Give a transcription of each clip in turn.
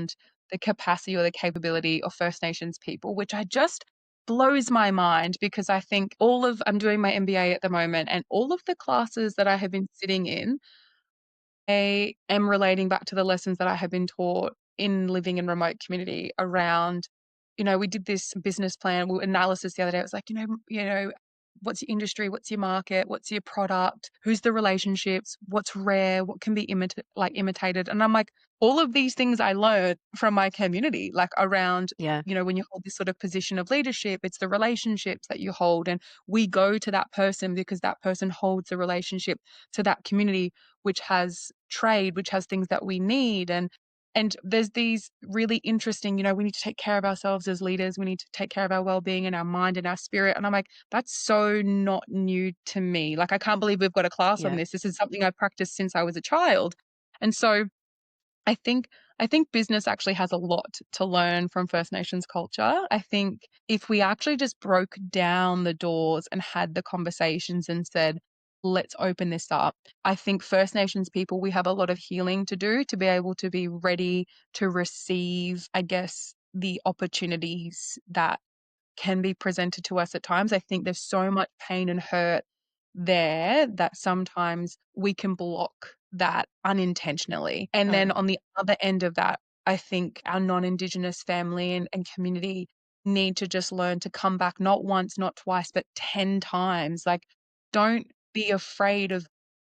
around the capacity or the capability of First Nations people, which I just blows my mind because I think I'm doing my MBA at the moment, and all of the classes that I have been sitting in, I am relating back to the lessons that I have been taught in living in remote community around, we did this business plan analysis the other day. It was like, what's your industry? What's your market? What's your product? Who's the relationships? What's rare? What can be imitated? And I'm like, all of these things I learned from my community, like around, Yeah. when you hold this sort of position of leadership, it's the relationships that you hold. And we go to that person because that person holds the relationship to that community, which has trade, which has things that we need. And there's these really interesting, we need to take care of ourselves as leaders. We need to take care of our well-being and our mind and our spirit. And I'm like, that's so not new to me. Like, I can't believe we've got a class on Yeah. this. This is something I've practiced since I was a child. And so I think I think business actually has a lot to learn from First Nations culture. I think if we actually just broke down the doors and had the conversations and said, let's open this up. I think First Nations people, we have a lot of healing to do to be able to be ready to receive, I guess, the opportunities that can be presented to us at times. I think there's so much pain and hurt there that sometimes we can block that unintentionally. And then Mm. on the other end of that, I think our non-Indigenous family and community need to just learn to come back not once, not twice, but 10 times. Like, don't be afraid of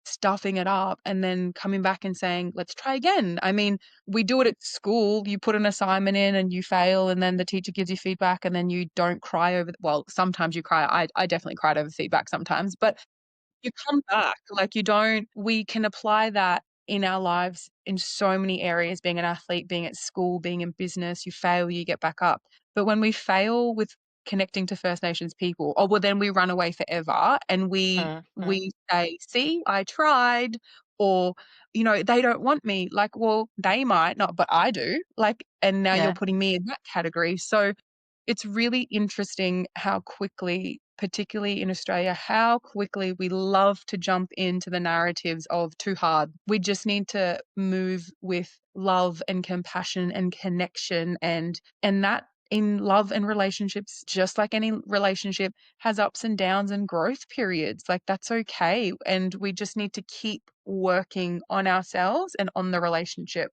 stuffing it up and then coming back and saying, let's try again. I mean, we do it at school. You put an assignment in and you fail, and then the teacher gives you feedback, and then you don't cry over, well, sometimes you cry. I definitely cried over feedback sometimes, but you come back. Like, we can apply that in our lives in so many areas, being an athlete, being at school, being in business. You fail, you get back up. But when we fail with connecting to First Nations people, oh, well, then we run away forever and we Mm. Mm. we say, see, I tried, or, they don't want me. Like, well, they might not, but I do. Like, and now you're Yeah. putting me in that category. So it's really interesting how quickly, particularly in Australia, how quickly we love to jump into the narratives of too hard. We just need to move with love and compassion and connection, and that in love and relationships, just like any relationship, has ups and downs and growth periods. Like, that's okay. And we just need to keep working on ourselves and on the relationship.